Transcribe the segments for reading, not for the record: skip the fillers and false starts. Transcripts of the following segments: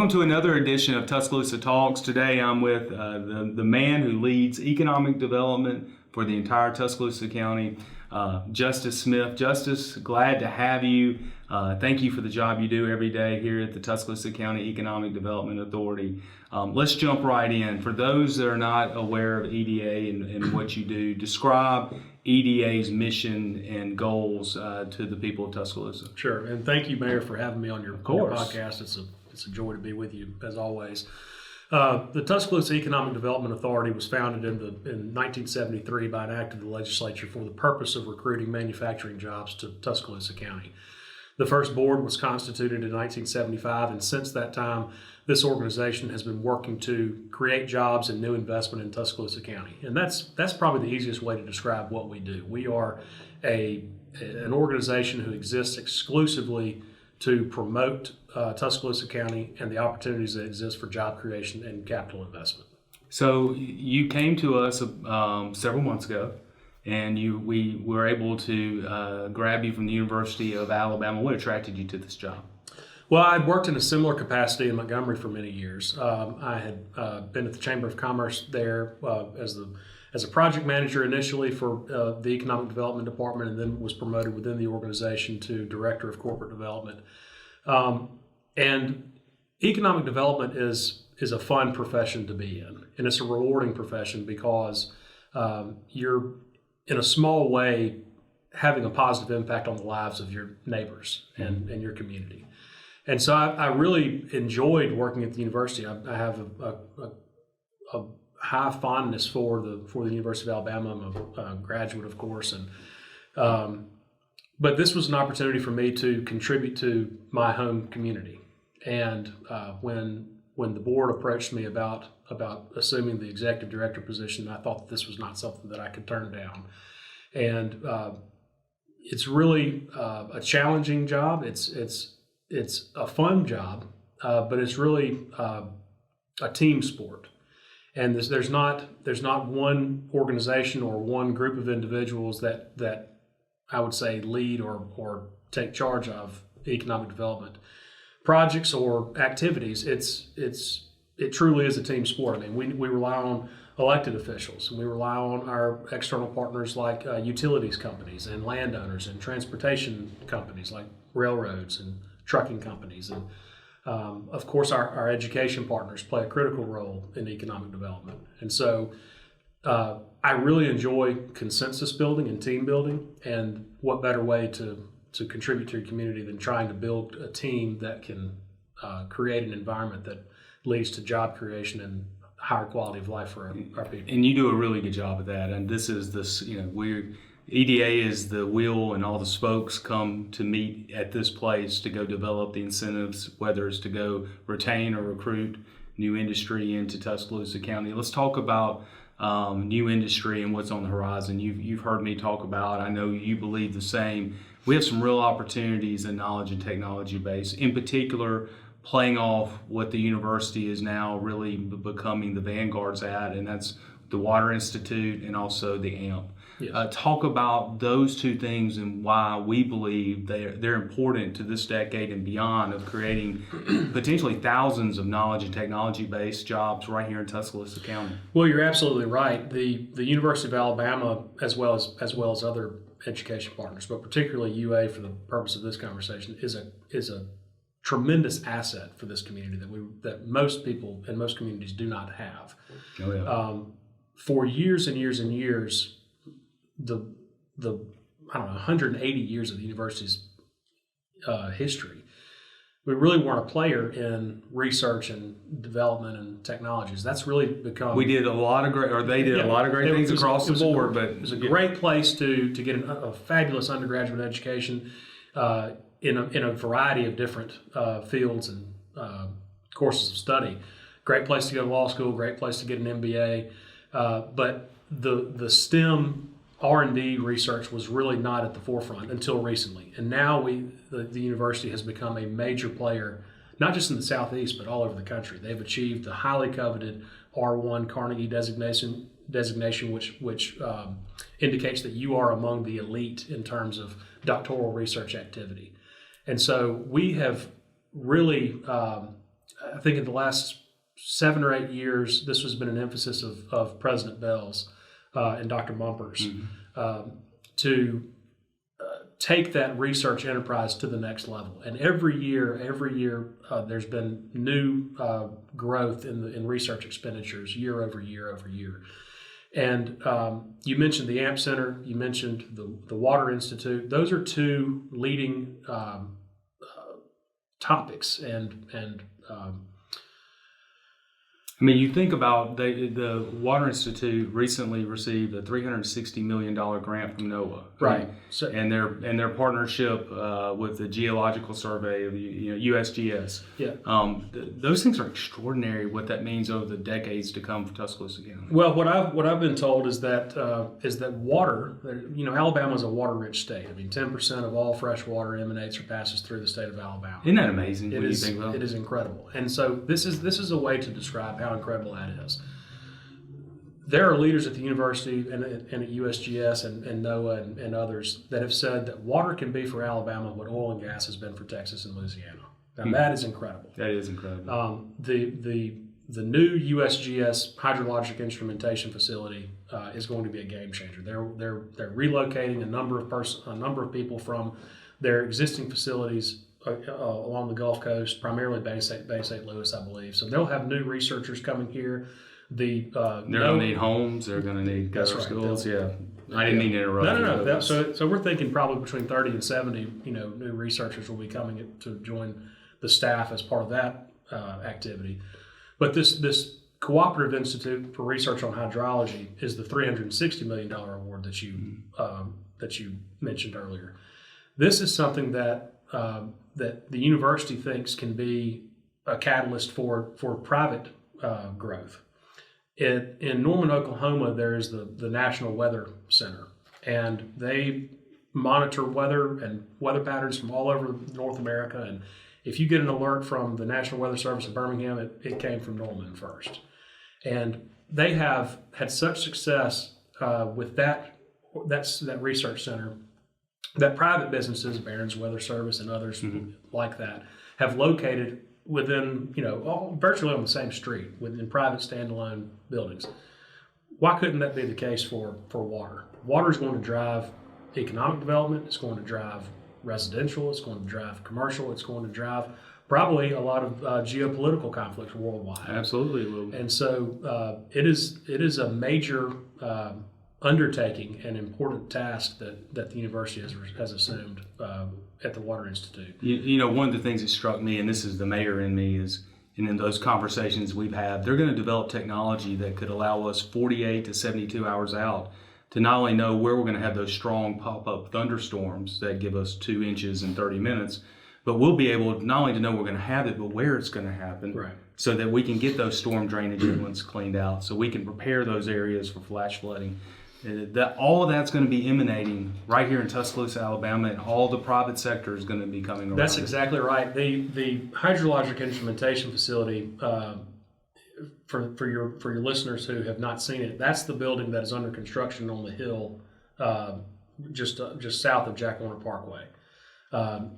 Welcome to another edition of Tuscaloosa Talks. Today I'm with the man who leads economic development for the entire Tuscaloosa County, Justice Smyth. Justice, glad to have you. Thank you for the job you do every day here at the Tuscaloosa County Economic Development Authority. Let's jump right in. For those that are not aware of EDA and what you do, describe EDA's mission and goals to the people of Tuscaloosa. Sure, and thank you, Mayor, for having me on your podcast. It's a joy to be with you, as always. The Tuscaloosa Economic Development Authority was founded in 1973 by an act of the legislature for the purpose of recruiting manufacturing jobs to Tuscaloosa County. The first board was constituted in 1975, and since that time, this organization has been working to create jobs and new investment in Tuscaloosa County. And that's probably the easiest way to describe what we do. We are an organization who exists exclusively to promote Tuscaloosa County and the opportunities that exist for job creation and capital investment. So you came to us several months ago, and we were able to grab you from the University of Alabama. What attracted you to this job? Well, I'd worked in a similar capacity in Montgomery for many years. I had been at the Chamber of Commerce there as a project manager initially for the Economic Development Department, and then was promoted within the organization to Director of Corporate Development. And economic development is a fun profession to be in, and it's a rewarding profession because you're, in a small way, having a positive impact on the lives of your neighbors and your community. And so I really enjoyed working at the university. I have a high fondness for the University of Alabama. I'm a graduate, of course, and but this was an opportunity for me to contribute to my home community. And when the board approached me about assuming the executive director position, I thought that this was not something that I could turn down. And it's really a challenging job. It's a fun job, but it's really a team sport. And there's not one organization or one group of individuals that I would say lead or take charge of economic development projects or activities. It truly is a team sport. I mean, we rely on elected officials, and we rely on our external partners like utilities companies and landowners and transportation companies like railroads and trucking companies. And of course, our education partners play a critical role in economic development. And so I really enjoy consensus building and team building, and what better way to contribute to your community than trying to build a team that can create an environment that leads to job creation and higher quality of life for our people. And you do a really good job of that. And EDA is the wheel, and all the spokes come to meet at this place to go develop the incentives, whether it's to go retain or recruit new industry into Tuscaloosa County. Let's talk about new industry and what's on the horizon. You've heard me talk about, I know you believe the same. We have some real opportunities in knowledge and technology base, in particular playing off what the university is now really becoming the vanguards at, and that's the Water Institute and also the AMP. Yes. Talk about those two things and why we believe they're important to this decade and beyond of creating potentially thousands of knowledge and technology-based jobs right here in Tuscaloosa County. Well, you're absolutely right. The University of Alabama, as well as other education partners, but particularly UA for the purpose of this conversation, is a tremendous asset for this community that most people and most communities do not have. Oh, yeah. For years and years and years, the 180 years of the university's history, we really weren't a player in research and development and technologies. That's really become. They did a lot of great things across the board, but it was a great place to get a fabulous undergraduate education in a variety of different fields and courses of study. Great place to go to law school. Great place to get an MBA. But the STEM R&D research was really not at the forefront until recently. And now the university has become a major player, not just in the Southeast, but all over the country. They've achieved the highly coveted R1 Carnegie designation, which indicates that you are among the elite in terms of doctoral research activity. And so we have really I think in the last 7 or 8 years, this has been an emphasis of President Bell's and Dr. Mumper's to take that research enterprise to the next level. And every year, there's been new growth in research expenditures year over year over year. And you mentioned the AMP Center, you mentioned the Water Institute. Those are two leading topics. And I mean, you think about the Water Institute recently received a $360 million grant from NOAA, right? So, and their partnership with the Geological Survey of USGS. Yeah. Those things are extraordinary. What that means over the decades to come for Tuscaloosa County. Well, what I've been told is that water. Alabama is a water-rich state. I mean, 10% of all fresh water emanates or passes through the state of Alabama. Isn't that amazing? It is incredible. And so this is a way to describe how incredible that is. There are leaders at the university and at USGS and NOAA and others that have said that water can be for Alabama what oil and gas has been for Texas and Louisiana. Now that is incredible. That is incredible. The new USGS hydrologic instrumentation facility is going to be a game changer. They're relocating a number of people from their existing facilities along the Gulf Coast, primarily Bay St. Louis, I believe. So they'll have new researchers coming here. They're going to need homes. They're going to need gutter schools. Yeah, I didn't mean to interrupt. No. So we're thinking probably between 30 and 70, new researchers will be coming to join the staff as part of that activity. But this Cooperative Institute for Research on Hydrology is the $360 million award that you mentioned earlier. This is something that the university thinks can be a catalyst for private growth. In Norman, Oklahoma, there is the National Weather Center, and they monitor weather and weather patterns from all over North America. And if you get an alert from the National Weather Service in Birmingham, it came from Norman first. And they have had such success with that research center that private businesses, Barron's Weather Service and others like that, have located within, virtually on the same street, within private standalone buildings. Why couldn't that be the case for water? Water is going to drive economic development. It's going to drive residential. It's going to drive commercial. It's going to drive probably a lot of geopolitical conflicts worldwide. Absolutely, it will. And so it is a major undertaking and important task that the university has assumed at the Water Institute. One of the things that struck me, and this is the mayor in me, is and in those conversations we've had, they're going to develop technology that could allow us 48 to 72 hours out to not only know where we're going to have those strong pop-up thunderstorms that give us 2 inches in 30 minutes, but we'll be able not only to know we're going to have it, but where it's going to happen, right, so that we can get those storm drainage inlets cleaned out, so we can prepare those areas for flash flooding. All of that's going to be emanating right here in Tuscaloosa, Alabama, and all the private sector is going to be coming around. That's exactly right. The hydrologic instrumentation facility, for your listeners who have not seen it, that's the building that is under construction on the hill, just south of Jack Warner Parkway.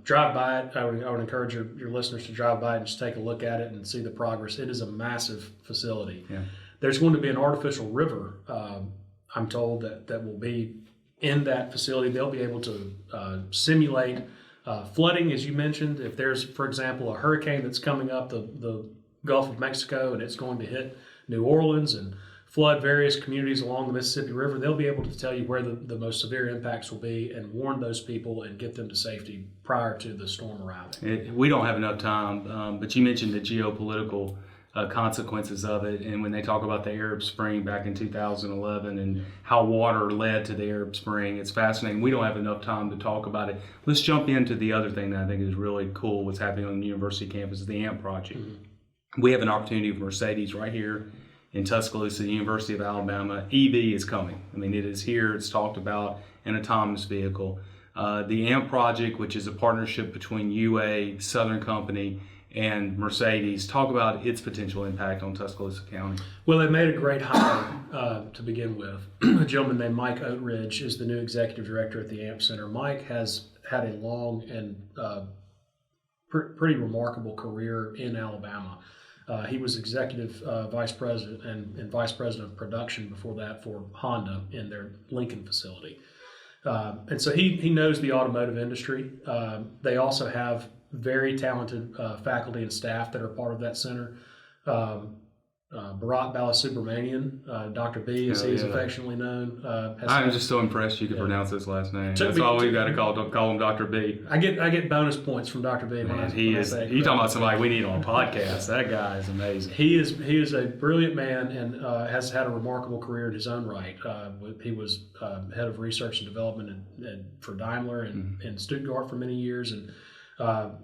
Drive by it. I would encourage your listeners to drive by and just take a look at it and see the progress. It is a massive facility. Yeah. There's going to be an artificial river. I'm told that will be in that facility. They'll be able to simulate flooding, as you mentioned. If there's, for example, a hurricane that's coming up the Gulf of Mexico and it's going to hit New Orleans and flood various communities along the Mississippi River, they'll be able to tell you where the most severe impacts will be and warn those people and get them to safety prior to the storm arriving. We don't have enough time, but you mentioned the geopolitical consequences of it, and when they talk about the Arab Spring back in 2011 and how water led to the Arab Spring, it's fascinating. We don't have enough time to talk about it. Let's jump into the other thing that I think is really cool, what's happening on the university campus, is the AMP project. Mm-hmm. We have an opportunity with Mercedes right here in Tuscaloosa, the University of Alabama. EV is coming. I mean, it is here. It's talked about, an autonomous vehicle. The AMP project, which is a partnership between UA, Southern Company, and Mercedes, talk about its potential impact on Tuscaloosa County. Well, they made a great hire to begin with. A gentleman named Mike Oatridge is the new executive director at the AMP Center. Mike has had a long and pretty remarkable career in Alabama. He was executive vice president and vice president of production before that for Honda in their Lincoln facility. And so he knows the automotive industry. They also have very talented faculty and staff that are part of that center. Bharat Balasubramanian, Dr. B, as he is affectionately known. I'm just so impressed you could pronounce his last name. That's all we've got to call him Dr. B. I get bonus points from Dr. B. Man, you talking about somebody we need on a podcast. That guy is amazing. He is a brilliant man and has had a remarkable career in his own right. He was head of research and development for Daimler in Stuttgart for many years, and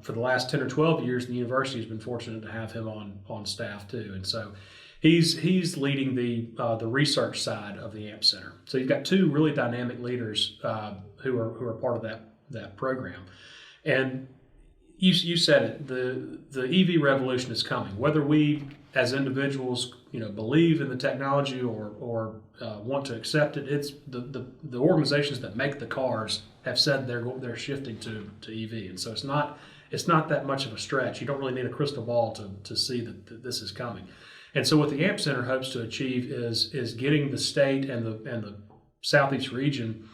for the last 10 or 12 years, the university has been fortunate to have him on staff too. And so he's leading the research side of the AMP Center. So you've got two really dynamic leaders who are part of that program. And you said it, the EV revolution is coming. Whether we as individuals believe in the technology or want to accept it, it's the organizations that make the cars have said they're shifting to EV, and so it's not that much of a stretch. You don't really need a crystal ball to see that this is coming. And so what the AMP Center hopes to achieve is getting the state and the Southeast region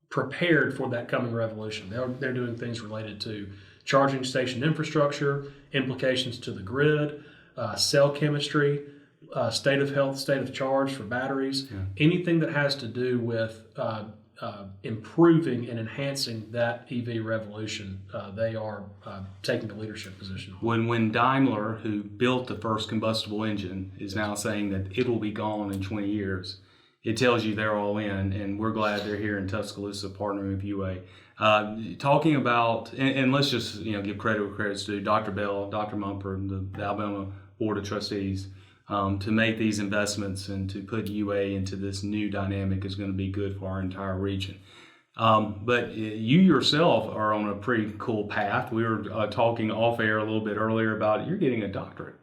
prepared for that coming revolution. They're doing things related to charging station infrastructure, implications to the grid, cell chemistry, state of health, state of charge for batteries, anything that has to do with improving and enhancing that EV revolution. They are taking a leadership position. When Daimler, who built the first combustible engine, is now saying that it will be gone in 20 years, it tells you they're all in, and we're glad they're here in Tuscaloosa partnering with UA. Talking about, and let's just give credit where credit's due, Dr. Bell, Dr. Mumford, the Alabama Board of Trustees, to make these investments and to put UA into this new dynamic is going to be good for our entire region. But you yourself are on a pretty cool path. We were talking off air a little bit earlier about you're getting a doctorate.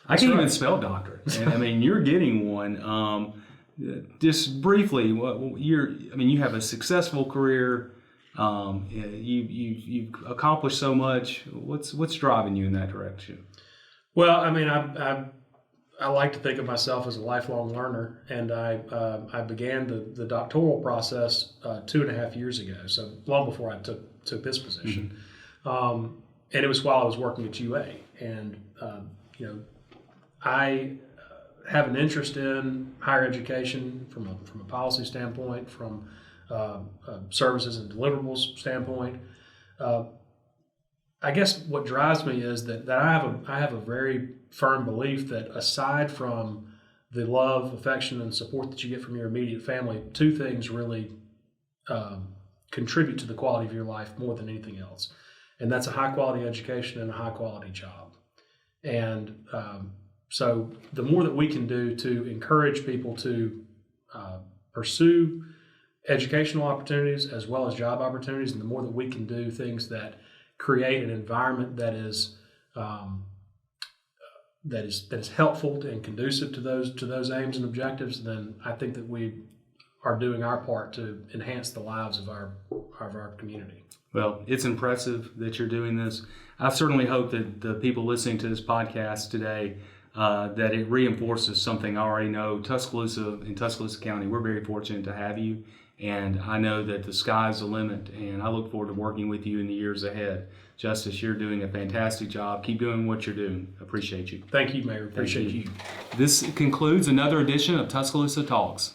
I can't even spell doctorate. And I mean, you're getting one. Just briefly, you have a successful career. You've accomplished so much. What's driving you in that direction? Well, I mean, I like to think of myself as a lifelong learner, and I began the doctoral process 2.5 years ago, so long before I took this position. And it was while I was working at UA, and I have an interest in higher education from a policy standpoint, from services and deliverables standpoint. I guess what drives me is that I have a very firm belief that aside from the love, affection, and support that you get from your immediate family, two things really contribute to the quality of your life more than anything else. And that's a high quality education and a high quality job. And so the more that we can do to encourage people to pursue educational opportunities as well as job opportunities, and the more that we can do things that create an environment that is helpful and conducive to those aims and objectives, then I think that we are doing our part to enhance the lives of our community. Well, it's impressive that you're doing this. I certainly hope that the people listening to this podcast today, that it reinforces something I already know. In Tuscaloosa County, we're very fortunate to have you. And I know that the sky's the limit, and I look forward to working with you in the years ahead. Justice, you're doing a fantastic job. Keep doing what you're doing. Appreciate you. Thank you, Mayor. Appreciate you. This concludes another edition of Tuscaloosa Talks.